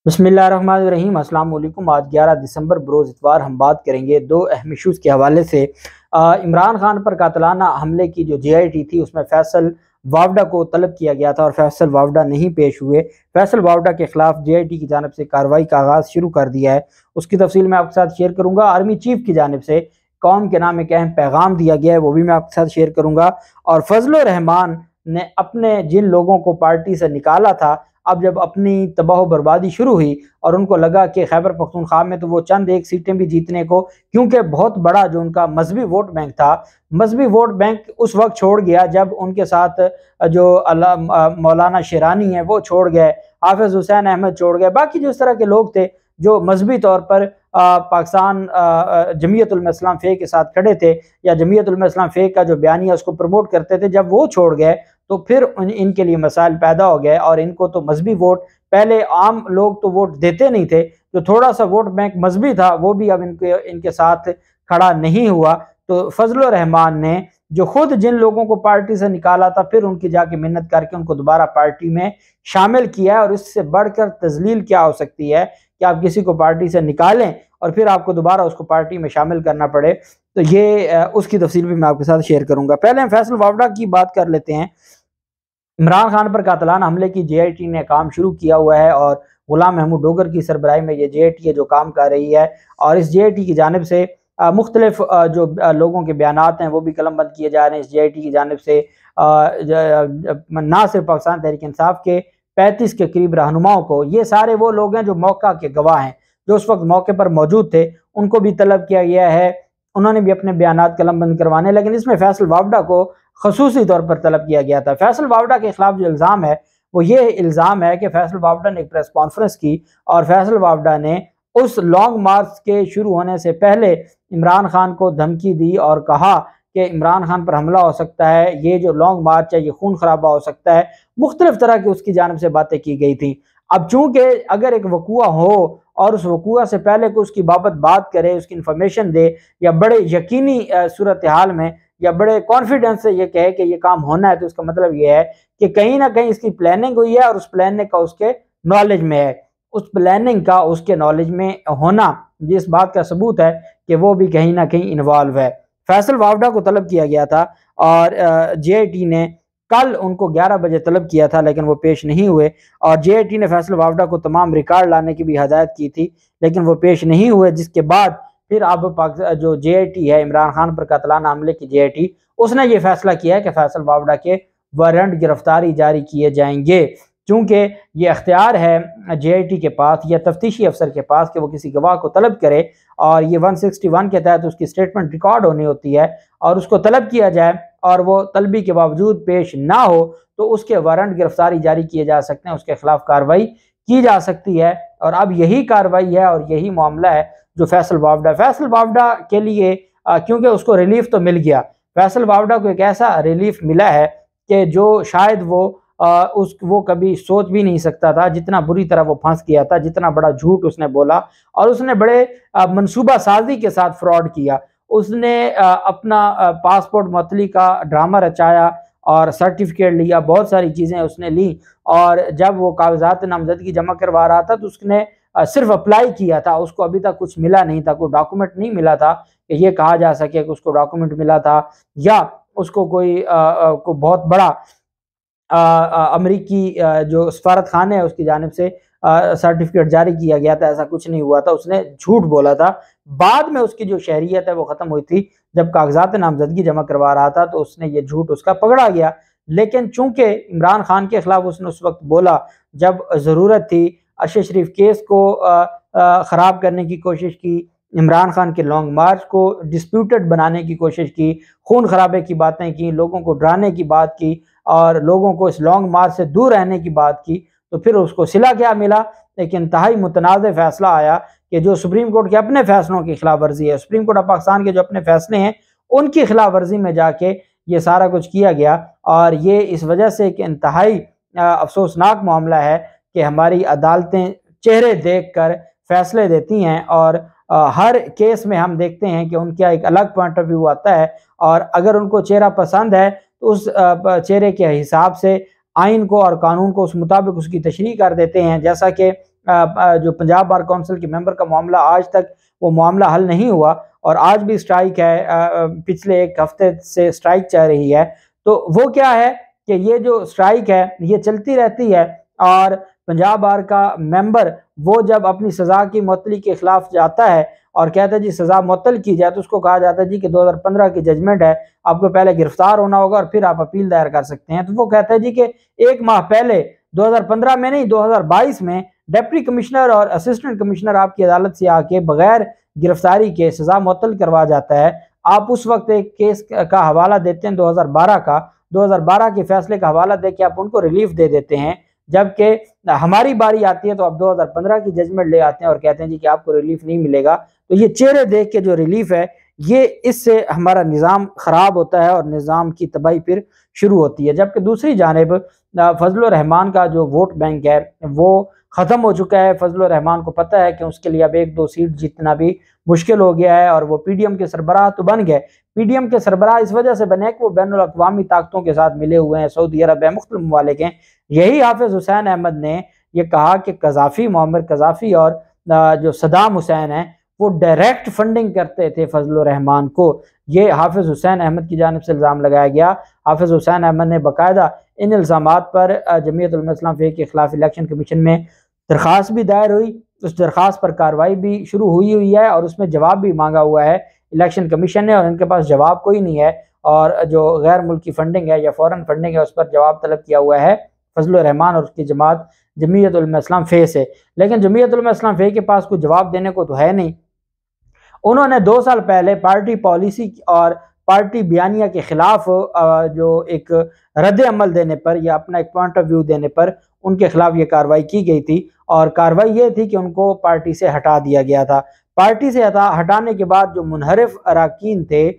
बिस्मिल्लाहिर्रहमानिर्रहीम। अस्सलाम वालेकुम। आज 11 दिसंबर बरोज़ इतवार हम बात करेंगे दो अहम इशूज़ के हवाले से। इमरान खान पर कातलाना हमले की जो JIT थी उसमें फैसल वावडा को तलब किया गया था और फैसल वावडा नहीं पेश हुए। फैसल वावडा के खिलाफ JIT की जानिब से कार्रवाई का आगाज़ शुरू कर दिया है। उसकी तफसील मैं आपके साथ शेयर करूँगा। आर्मी चीफ की जानिब से कौम के नाम एक अहम पैगाम दिया गया है, वो भी मैं आपके साथ शेयर करूँगा। और फजल रहमान ने अपने जिन लोगों को पार्टी से निकाला था, अब जब अपनी तबाह बर्बादी शुरू हुई और उनको लगा कि खैबर पख्तूनख्वा में तो वो चंद एक सीटें भी जीतने को, क्योंकि बहुत बड़ा जो उनका मजहबी वोट बैंक था, मजहबी वोट बैंक उस वक्त छोड़ गया जब उनके साथ जो मौलाना शेरानी है वो छोड़ गए, हाफिज हुसैन अहमद छोड़ गए, बाकी जो इस तरह के लोग थे जो मजहबी तौर पर पाकिस्तान जमीयत उलमा इस्लाम फ़े के साथ खड़े थे या जमीयत उलमा इस्लाम फ़े का जो बयानिया उसको प्रमोट करते थे, जब वो छोड़ गए तो फिर इनके लिए मसाइल पैदा हो गए। और इनको तो मजहबी वोट, पहले आम लोग तो वोट देते नहीं थे, जो थोड़ा सा वोट बैंक मजहबी था वो भी अब इनके साथ खड़ा नहीं हुआ। तो फजल रहमान ने जो खुद जिन लोगों को पार्टी से निकाला था, फिर उनकी जाके मिन्नत करके उनको दोबारा पार्टी में शामिल किया है। और इससे बढ़कर तजलील क्या हो सकती है कि आप किसी को पार्टी से निकालें और फिर आपको दोबारा उसको पार्टी में शामिल करना पड़े। तो ये उसकी तफसील भी मैं आपके साथ शेयर करूंगा। पहले हम फैसल वावडा की बात कर लेते हैं। इमरान खान पर कातलाना हमले की JIT ने काम शुरू किया हुआ है और गुलाम महमूद डोगर की सरबराही में ये JIT है जो काम कर रही है। और इस JIT की जानिब से मुख्तलिफ जो लोगों के बयानात हैं वो भी कलमबंद किए जा रहे हैं। इस JIT की जानिब से ना सिर्फ पाकिस्तान तहरीक इंसाफ के 35 के करीब रहनुमाओं को, ये सारे वो लोग हैं जो मौका के गवाह हैं, जो उस वक्त मौके पर मौजूद थे, उनको भी तलब किया गया है। उन्होंने भी अपने बयानात कलमबंद करवाने, लेकिन इसमें फैसल वावडा को खसूसी तौर पर तलब किया गया था। फैसल वावडा के खिलाफ जो इल्ज़ाम है वो ये इल्ज़ाम है कि फैसल वावडा ने एक प्रेस कॉन्फ्रेंस की और फैसल वावडा ने उस लॉन्ग मार्च के शुरू होने से पहले इमरान खान को धमकी दी और कहा कि इमरान खान पर हमला हो सकता है, ये जो लॉन्ग मार्च है ये खून खराबा हो सकता है। मुख्तलिफ तरह की उसकी जानिब से बातें की गई थी। अब चूंकि अगर एक वकूआ हो और उस वकूआ से पहले को उसकी बाबत बात करे, उसकी इंफॉर्मेशन दे, या बड़े यकीनी सूरत हाल में या बड़े कॉन्फिडेंस से ये कहे कि ये काम होना है, तो उसका मतलब ये है कि कहीं ना कहीं इसकी प्लानिंग हुई है और उस प्लानिंग का उसके नॉलेज में है। उस प्लानिंग का उसके नॉलेज में होना ये इस बात का सबूत है कि वो भी कहीं ना कहीं इन्वॉल्व है। फैसल वावडा को तलब किया गया था और JIT ने कल उनको 11 बजे तलब किया था, लेकिन वो पेश नहीं हुए। और JIT ने फैसल वावडा को तमाम रिकॉर्ड लाने की भी हदायत की थी, लेकिन वो पेश नहीं हुए। जिसके बाद फिर अब जो JIT है, इमरान खान पर कातलाना हमले की JIT, उसने ये फैसला किया है कि फैसल वावडा के वारंट गिरफ्तारी जारी किए जाएंगे। चूंकि ये अख्तियार है JIT के पास या तफ्तीशी अफसर के पास कि वो किसी गवाह को तलब करे और ये 161 के तहत उसकी स्टेटमेंट रिकॉर्ड होनी होती है और उसको तलब किया जाए और वो तलबी के बावजूद पेश ना हो तो उसके वारंट गिरफ्तारी जारी किए जा सकते हैं, उसके खिलाफ कार्रवाई की जा सकती है। और अब यही कार्रवाई है और यही मामला है जो फैसल वावडा के लिए, क्योंकि उसको रिलीफ तो मिल गया, फैसल वावडा को एक ऐसा रिलीफ मिला है कि जो शायद वो कभी सोच भी नहीं सकता था, जितना बुरी तरह वो फंस गया था, जितना बड़ा झूठ उसने बोला और उसने बड़े मंसूबा साजी के साथ फ्रॉड किया। उसने अपना पासपोर्ट मुअत्तली का ड्रामा रचाया और सर्टिफिकेट लिया, बहुत सारी चीज़ें उसने ली। और जब वो कागजात नामजदगी जमा करवा रहा था तो उसने सिर्फ अप्लाई किया था, उसको अभी तक कुछ मिला नहीं था, कोई डॉक्यूमेंट नहीं मिला था कि ये कहा जा सके कि उसको डॉक्यूमेंट मिला था या उसको को बहुत बड़ा अमरीकी जो सफारत खाने है उसकी जानिब से सर्टिफिकेट जारी किया गया था। ऐसा कुछ नहीं हुआ था, उसने झूठ बोला था। बाद में उसकी जो शहरियत है वो ख़त्म हुई थी, जब कागजात नामजदगी जमा करवा रहा था तो उसने ये झूठ उसका पकड़ा गया। लेकिन चूंकि इमरान खान के खिलाफ उसने उस वक्त बोला जब ज़रूरत थी, अरशद शरीफ केस को ख़राब करने की कोशिश की, इमरान खान के लॉन्ग मार्च को डिस्प्यूटेड बनाने की कोशिश की, खून खराबे की बातें की, लोगों को डराने की बात की और लोगों को इस लॉन्ग मार्च से दूर रहने की बात की, तो फिर उसको सिला क्या मिला? एक इंतहाई मुतनाज़ फैसला आया कि जो सुप्रीम कोर्ट के अपने फैसलों की खिलाफ वर्जी है, सुप्रीम कोर्ट ऑफ पाकिस्तान के जो अपने फैसले हैं उनकी खिलाफ वर्जी में जाके ये सारा कुछ किया गया। और ये इस वजह से एक इंतहाई अफसोसनाक मामला है कि हमारी अदालतें चेहरे देख कर फैसले देती हैं और हर केस में हम देखते हैं कि उनका एक अलग पॉइंट ऑफ व्यू आता है और अगर उनको चेहरा पसंद है तो उस चेहरे के हिसाब से आइन को और कानून को उस मुताबिक उसकी तशरीह कर देते हैं। जैसा कि जो पंजाब बार काउंसिल के मेंबर का मामला, आज तक वो मामला हल नहीं हुआ और आज भी स्ट्राइक है, पिछले एक हफ्ते से स्ट्राइक चल रही है। तो वो क्या है कि ये जो स्ट्राइक है ये चलती रहती है और पंजाब बार का मेंबर वो जब अपनी सज़ा की मुअत्तली के खिलाफ जाता है और कहता है जी सज़ा मुअत्तल की जाए, तो उसको कहा जाता है जी कि 2015 की जजमेंट है, आपको पहले गिरफ्तार होना होगा और फिर आप अपील दायर कर सकते हैं। तो वो कहता है जी कि एक माह पहले 2015 में नहीं 2022 में डिप्टी कमिश्नर और असिस्टेंट कमिश्नर आपकी अदालत से आके बगैर गिरफ्तारी के सज़ा मुअत्तल करवा जाता है। आप उस वक्त एक केस का हवाला देते हैं 2012 का, 2012 के फैसले का हवाला दे के आप उनको रिलीफ दे देते हैं, जबकि हमारी बारी आती है तो आप 2015 की जजमेंट ले आते हैं और कहते हैं जी कि आपको रिलीफ नहीं मिलेगा। तो ये चेहरे देख के जो रिलीफ है ये इससे हमारा निज़ाम ख़राब होता है और निज़ाम की तबाही फिर शुरू होती है। जबकि दूसरी जानिब फजलुर रहमान का जो वोट बैंक है वो ख़त्म हो चुका है। फजलुर रहमान को पता है कि उसके लिए अब 1-2 सीट जीतना भी मुश्किल हो गया है और वो पीडीएम के सरबराह तो बन गए। पीडीएम के सरबराह इस वजह से बने कि वो बैनुल अक़वामी ताकतों के साथ मिले हुए हैं, सऊदी अरब है, मुख्तलिफ ममालिक हैं। यही हाफिज़ हुसैन अहमद ने ये कहा कि कज़ाफ़ी, मोअम्मर कज़ाफ़ी और जो सद्दाम हुसैन हैं वो डायरेक्ट फंडिंग करते थे फजलुर रहमान को। ये हाफिज़ हुसैन अहमद की जानिब से इल्ज़ाम लगाया गया। हाफिज़ हुसैन अहमद ने बाकायदा इन इल्ज़ामात पर जमीयत उलमा इस्लाम फ़िक़्ह के खिलाफ इलेक्शन कमीशन में दरख्वास्त भी दायर हुई। उस दरख्वास्त पर कार्रवाई भी शुरू हुई है और उसमें जवाब भी मांगा हुआ है इलेक्शन कमीशन ने, और इनके पास जवाब कोई नहीं है। और जो गैर मुल्की फंडिंग है या फ़ॉरेन फंडिंग है उस पर जवाब तलब किया हुआ है फजलुर रहमान और उसकी जमात जमीयत उलमा इस्लाम फ़िक़्ह से। लेकिन जमीयत उलमा इस्लाम फ़िक़्ह के पास कोई जवाब देने को तो है नहीं। उन्होंने 2 साल पहले पार्टी पॉलिसी और पार्टी बयानिया के खिलाफ जो एक रद्द अमल देने पर या अपना एक पॉइंट ऑफ व्यू देने पर उनके खिलाफ ये कार्रवाई की गई थी और कार्रवाई ये थी कि उनको पार्टी से हटा दिया गया था। पार्टी से हटाने के बाद जो मुनहरिफ अराकीन थे,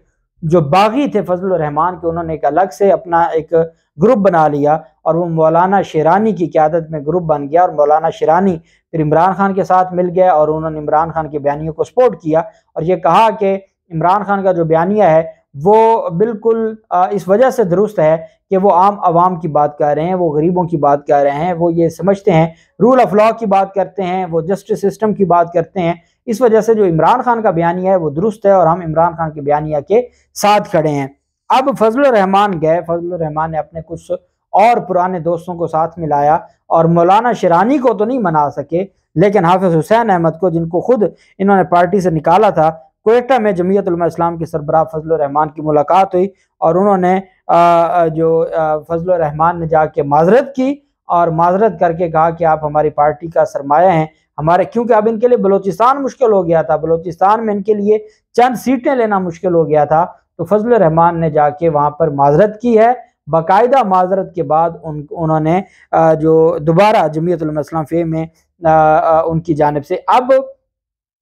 जो बागी थे फजलुर रहमान के, उन्होंने एक अलग से अपना एक ग्रुप बना लिया और वो मौलाना शिरानी की क़यादत में ग्रुप बन गया और मौलाना शिरानी फिर इमरान खान के साथ मिल गया और उन्होंने इमरान खान के बयानियों को सपोर्ट किया और ये कहा कि इमरान खान का जो बयानिया है वो बिल्कुल इस वजह से दुरुस्त है कि वो आम आवाम की बात कर रहे हैं, वो गरीबों की बात कर रहे हैं, वो ये समझते हैं, रूल ऑफ लॉ की बात करते हैं, वो जस्टिस सिस्टम की बात करते हैं। इस वजह से जो इमरान खान का बयानिया है वो दुरुस्त है और हम इमरान खान के बयानिया के साथ खड़े हैं। अब फजलुर रहमान गए, फजलुर रहमान ने अपने कुछ और पुराने दोस्तों को साथ मिलाया और मौलाना शिरानी को तो नहीं मना सके, लेकिन हाफिज़ हुसैन अहमद को, जिनको खुद इन्होंने पार्टी से निकाला था, क्वेटा में जमीयत उलमा इस्लाम के सरबराह फजलुर रहमान की मुलाकात हुई और उन्होंने फजलुर रहमान ने जाके माजरत की और माजरत करके कहा कि आप हमारी पार्टी का सरमाया हैं हमारे, क्योंकि अब इनके लिए बलोचिस्तान मुश्किल हो गया था, बलोचिस्तान में इनके लिए चंद सीटें लेना मुश्किल हो गया था। तो फजलुर रहमान ने जाके वहाँ पर माजरत की है। बाकायदा माजरत के बाद उन्होंने जो दोबारा जमीयत उलमा इस्लाम फ़िक़्ह में उनकी जानिब से अब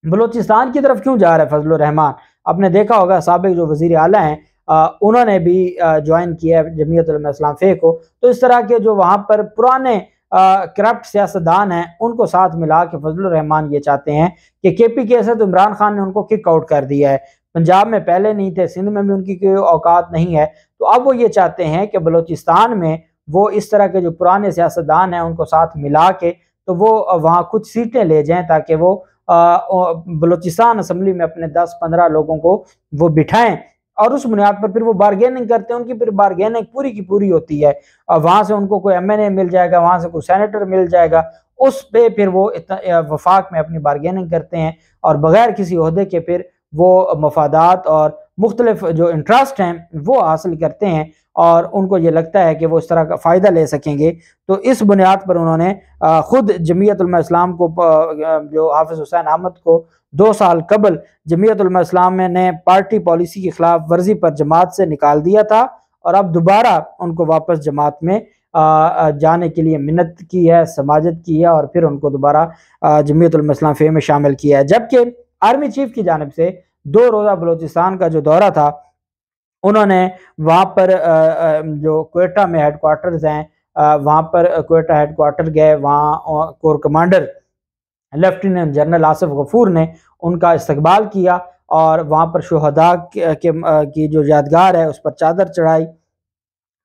बलोचिस्तान की तरफ क्यों जा रहा है फजलुर रहमान, आपने देखा होगा साबिक जो वज़ीर आला हैं उन्होंने भी ज्वाइन किया है जमीयत उलमा इस्लाम फ़िक़्ह को। तो इस तरह के जो वहाँ पर पुराने करप्ट सियासतदान हैं उनको साथ मिला के फजलुर रहमान ये चाहते हैं कि KPK से तो इमरान खान ने उनको किक आउट कर दिया है, पंजाब में पहले नहीं थे, सिंध में भी उनकी कोई औकात नहीं है, तो अब वो ये चाहते हैं कि बलोचिस्तान में वो इस तरह के जो पुराने सियासतदान हैं उनको साथ मिला के तो वो वहाँ कुछ सीटें ले जाएं ताकि वो बलोचिस्तान असम्बली में अपने 10-15 लोगों को वो बिठाएं और उस बुनियाद पर फिर वो बारगेनिंग करते हैं। उनकी फिर बारगेनिंग पूरी की पूरी होती है और वहाँ से उनको कोई MNA मिल जाएगा, वहाँ से कोई सेनेटर मिल जाएगा, उस पे फिर वो वफाक में अपनी बारगेनिंग करते हैं और बगैर किसी ओहदे के फिर वो मफादात और मुख्तलिफ जो इंटरेस्ट हैं वो हासिल करते हैं और उनको ये लगता है कि वो इस तरह का फ़ायदा ले सकेंगे। तो इस बुनियाद पर उन्होंने ख़ुद जमीयत उलमा इस्लाम को, जो हाफिज़ हुसैन अहमद को 2 साल कबल जमीयत उलमा इस्लाम ने पार्टी पॉलिसी की खिलाफ वर्जी पर जमात से निकाल दिया था और अब दोबारा उनको वापस जमात में जाने के लिए मिन्नत की है, समाजत की है और फिर उनको दोबारा जमीयत उलमा इस्लाम फ़िक़्ह में शामिल किया है। जबकि आर्मी चीफ की जानिब से 2 रोज़ा बलोचिस्तान का जो दौरा था, उन्होंने वहाँ पर जो क्वेटा में हेडक्वार्टर्स हैं वहाँ पर क्वेटा हेडक्वार्टर गए, वहाँ core commander lieutenant general Asif Ghafoor ने उनका इस्तकबाल किया और वहाँ पर शुहदा की जो यादगार है उस पर चादर चढ़ाई।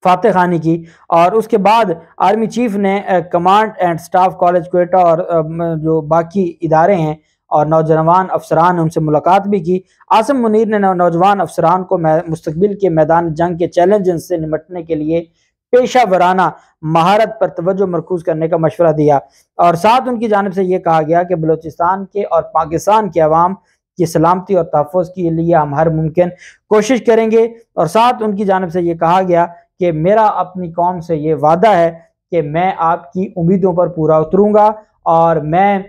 फातह खानी की। और उसके बाद आर्मी चीफ ने command and staff college Quetta और जो बाकी इदारे हैं और नौजवान अफसरान उनसे मुलाकात भी की। आसिम मुनीर ने नौजवान अफसरान को मुस्तकबिल के मैदान जंग के चैलेंज से निपटने के लिए पेशा वराना महारत पर तवज्जो मरकूज करने का मशवरा दिया। और साथ उनकी जानिब से ये कहा गया कि बलूचिस्तान के और पाकिस्तान के अवाम की सलामती और तहफ़्फ़ुज़ के लिए हम हर मुमकिन कोशिश करेंगे। और साथ उनकी जानिब से ये कहा गया कि मेरा अपनी कौम से ये वादा है कि मैं आपकी उम्मीदों पर पूरा उतरूँगा और मैं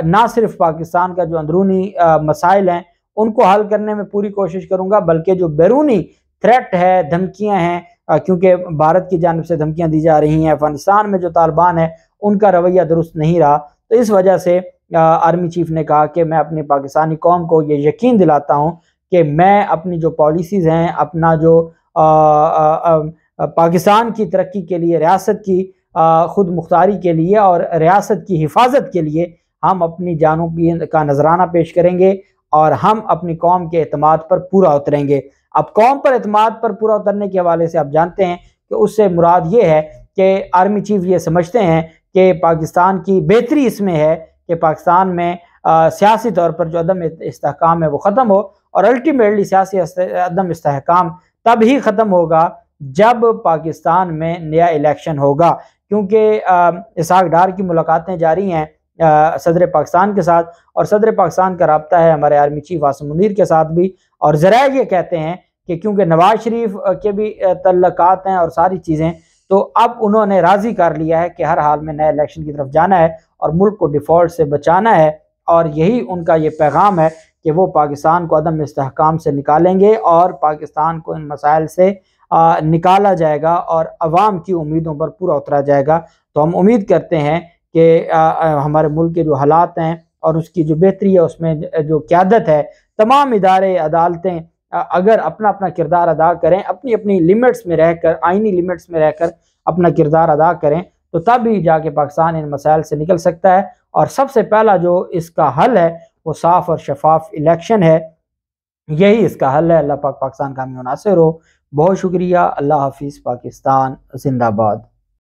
ना सिर्फ पाकिस्तान का जो अंदरूनी मसाइल हैं उनको हल करने में पूरी कोशिश करूँगा, बल्कि जो बैरूनी थ्रेट है, धमकियाँ हैं, क्योंकि भारत की जानिब से धमकियाँ दी जा रही हैं, अफगानिस्तान में जो तालिबान है उनका रवैया दुरुस्त नहीं रहा, तो इस वजह से आर्मी चीफ ने कहा कि मैं अपनी पाकिस्तानी कौम को ये यकीन दिलाता हूँ कि मैं अपनी जो पॉलिसीज़ हैं, अपना जो पाकिस्तान की तरक्की के लिए, रियासत की खुद मुख्तारी के लिए और रियासत की हिफाजत के लिए हम अपनी जानों का नजराना पेश करेंगे और हम अपनी कौम के एतमाद पर पूरा उतरेंगे। अब कौम पर एतमाद पर पूरा उतरने के हवाले से आप जानते हैं कि उससे मुराद ये है कि आर्मी चीफ ये समझते हैं कि पाकिस्तान की बेहतरी इसमें है कि पाकिस्तान में सियासी तौर पर जो अदम इस्तेहकाम है वो ख़त्म हो, और अल्टीमेटली सियासी अदम इस्तेहकाम तब ही ख़त्म होगा जब पाकिस्तान में नया इलेक्शन होगा। क्योंकि इसहाक डार की मुलाकातें जारी हैं सदर पाकिस्तान के साथ, और सदर पाकिस्तान का रब्ता है हमारे आर्मी चीफ आसिम मुनीर के साथ भी, और ज़रा ये कहते हैं कि क्योंकि नवाज शरीफ के भी तल्लकात हैं और सारी चीज़ें, तो अब उन्होंने राज़ी कर लिया है कि हर हाल में नए इलेक्शन की तरफ जाना है और मुल्क को डिफ़ॉल्ट से बचाना है। और यही उनका ये पैगाम है कि वो पाकिस्तान को अदम इस्तेहकाम से निकालेंगे और पाकिस्तान को इन मसाइल से निकाला जाएगा और अवाम की उम्मीदों पर पूरा उतरा जाएगा। तो हम उम्मीद करते हैं कि हमारे मुल्क के जो हालात हैं और उसकी जो बेहतरी है, उसमें जो क़यादत है, तमाम इदारे, अदालतें अगर अपना अपना किरदार अदा करें, अपनी अपनी लिमिट्स में रहकर, आइनी लिमिट्स में रहकर अपना किरदार अदा करें, तो तब ही जाके पाकिस्तान इन मसाइल से निकल सकता है। और सबसे पहला जो इसका हल है वो साफ़ और शफाफ इलेक्शन है, यही इसका हल है। अल्लाह पाक पाकिस्तान का हामी नासिर हो। बहुत शुक्रिया। अल्लाह हाफिज़। पाकिस्तान जिंदाबाद।